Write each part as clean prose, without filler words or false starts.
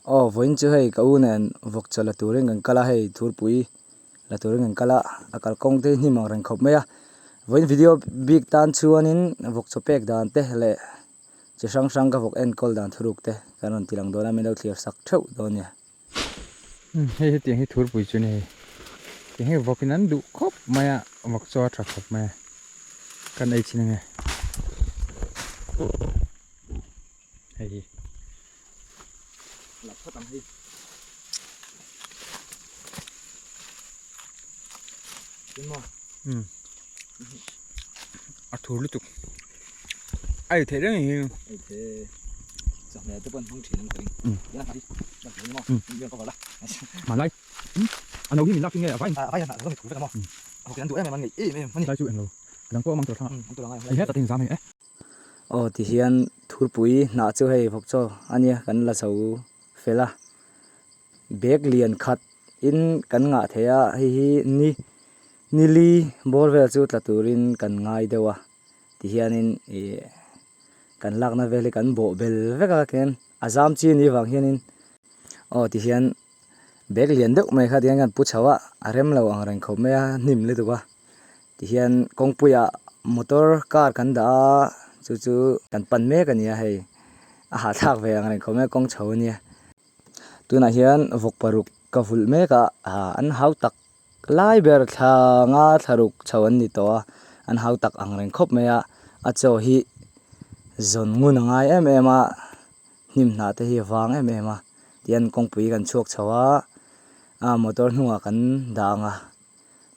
voin chu hei ka unen vok chala turing kan kala hei thurpui la turing kan kala akal kong te ni mang rang khop meya voin video big tan chuanin vok chopek dan te le chi sang sang ka vok en kol dan thuruk te kanon tilang dona me do clear sak theu donia hei hei tiang hei thurpui chu ni tiang hei vokin an du khop maya vok cho tha khop maya kan ei chin nge hei la phatam hi mo a thur lu tu ai thế đấy ai thế chẳng lẽ tôi vẫn không chỉ làm cái ya phải làm cái mo bien có vào mà lại anh đâu mình lắp cái nghe phải phải là có thú phải mo học cái ăn tuổi em ăn nghỉ em lại chuyện rồi đang có mangตัวthằng tôi là ai hết ta tiền giảm này thì hiện thurpui na chu hei vok cho ania kan la chau fela bag lian khat in kan nga theya hi nili borvel chu tlaturin kan ngai dewa ti hianin kan lakna vele kan bo bel veka ken azam chi ni wang hianin ti hian bag lian deuh mai kha tiang kan pu chawa arem lo ang reng khom mea nim le tuwa ti hian kongpuya motor car kan da chu kan pan me kan ya hei a ha thak ve ang reng khom me kong chho nia tuna hian vok paruk ka vul me ka an hau tak lai ber tha nga tharuk chhawan ni to an hau tak ang reng khop me a cho hi zon ngun ngai em a nim na te hi wang em a tian kongpui kan chuak chawa motor nuwa kan danga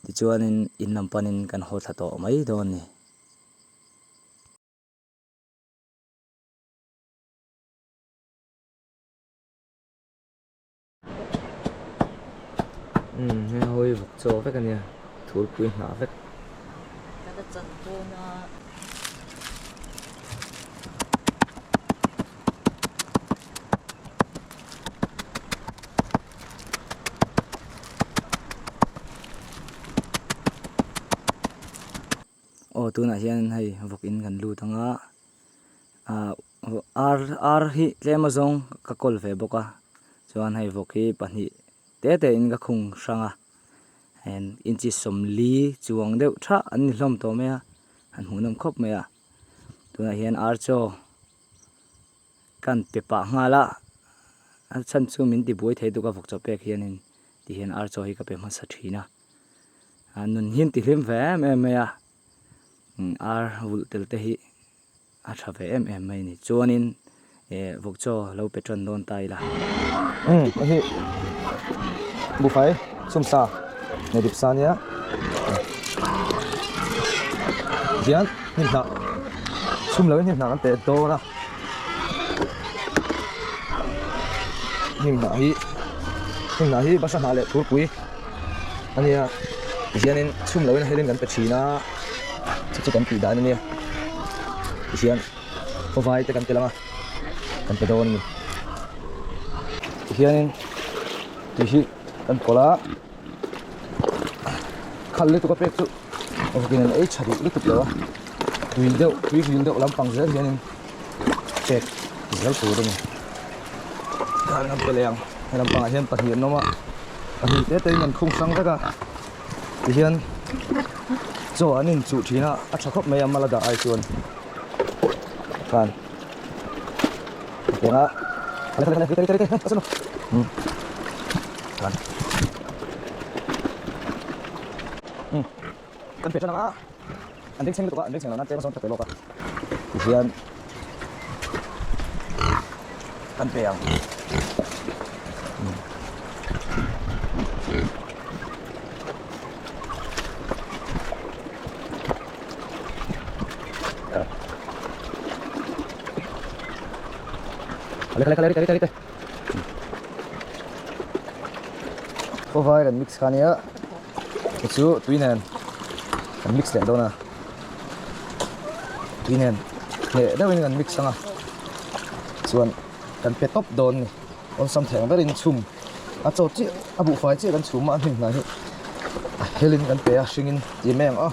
ti chuanin in lampanin kan hol thato mai don ni nghe hôi vục cho vết cái này thổi quên hả vết cái chân cô nó tu na hian hei vok in kan lu tanga ar hi tlema zong ka kol ve boka chuan hei vok hi pahnih te in ka khung sanga en in chi som li chuang deuh tha an ni hlom to me an hunam khop me tu na hian ar cho kan pe pa ngala an chan chu min ti boi thei du ka vok cho pek hianin ti hian ar cho hi ka pe ma sa thina nun hin ti hlim ve me ar vul tel te hi a tha ve em mai ni chuanin vok cho lo petron don tai la hi bu phai sum sa ne dip sa nia jian nim na sum lo nim na an te do na nim na hi ba sa na le thur pui ania jianin sum lo in helin kan pe thina chu kan pi da nia jian ko vai te kan te lama kan pe don ni hianin ti hi kan kola khalle to ka pek chu okin ei chhari lu tup lewa tui green deuh lampang zel hianin pek zel tu ding kan am peleng lampang hian pahnian noma pahni te man khung sang veka ti hian cho anin chu thina a thakop mai amala da ai chuan kan kenga ale asano kan kan pe chana anding seng to ka anding seng na te ma son ta lo ka hian kan pe ang ale ko vai kan mix khania chu tuinen kan mix le do na tuinen le do in kan mix sanga chuan kan pe top don ni on sam theng berin chum a cho chi abu fai chi kan chum ma hing na hi helin kan pe a hringin ti meng a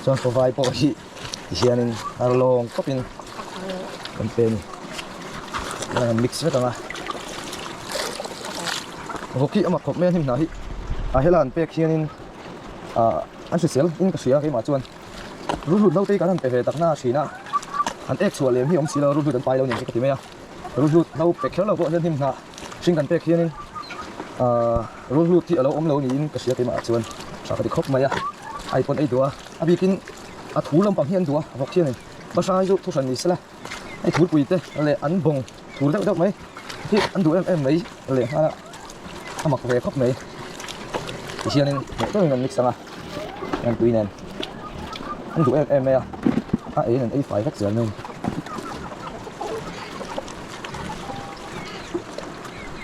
chuan ko vai po hi hianin arlong kopin kan pe ni kan mix ve tanga hoki ama khop me him na hi a helan pek hianin an su sel in ka sia ke ma chuan ru lo te kan an pe ve tak na thina an ek chua lem hi om sila ru an pai lo ni ka ti me ya ru lo pek khelo ko hian him na sing kan pek hianin ru ti alo om lo ni in ka sia ke ma chuan sa ka ti khop ma ya ai pon ai dua a bikin a thu lam pang hian dua vok hianin ba sai ju thu san ni sala ai thu pui te le an bong thu deuh mai hi an du em mai le ha amak ve khop mai hianin to ngan mix sanga yang tui nen an du em mai a ai nen ai fai khak zel nun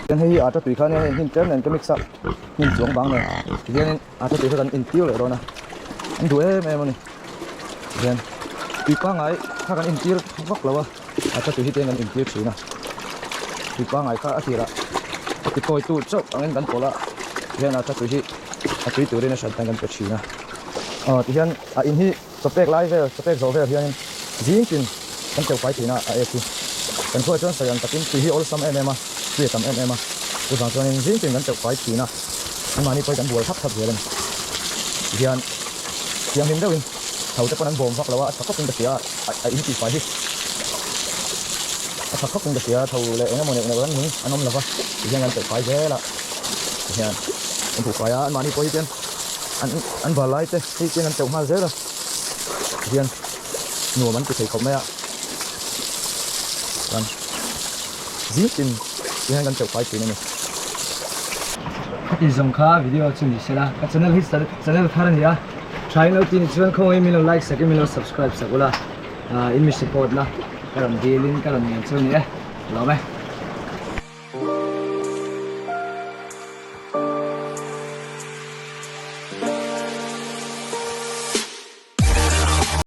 cái này ở trong tùy khăn này hình trên này cái mix up hình xuống băng này thì nên ở trong tùy khăn in tiêu lại rồi nè anh đuổi em này then tùy qua ngày khá cần in tiêu vóc lâu ở trong tùy hết tiền in tiêu xí nè tùy qua ngày khá thì là tùy coi tu chốc anh gắn cổ lại then ở trong tùy hết ở tùy tùy đây là sản phẩm gắn xí nè thì hiện in hi spec live về spec rồi về hiện diễn trình anh chịu phải thì nè ở đây kan khoi chuan sayan takin ti hi ol sam em mà ti sam em mà tu bang chuan in jing kan chau pai ti na an mani poi kan bual thap thap hian hian hian him deuin thau te panan bom vak lawa a thakop in da sia a in ti pai hi a thakop in da sia thau le eng mo ne kan ning anom lava hian kan chau pai ve la hian an tu pai an mani poi ten an balai te ti chen an chau mal ze la hian nuam an ti thei khom mai kan zin tin yang kan chau pai tin ni izong kha video chu ni sela ka channel hi channel thar ni a try no tin chuan khoi mi lo like sak mi lo subscribe sak ula in mi support na karam dilin karam ni chu ni lo mai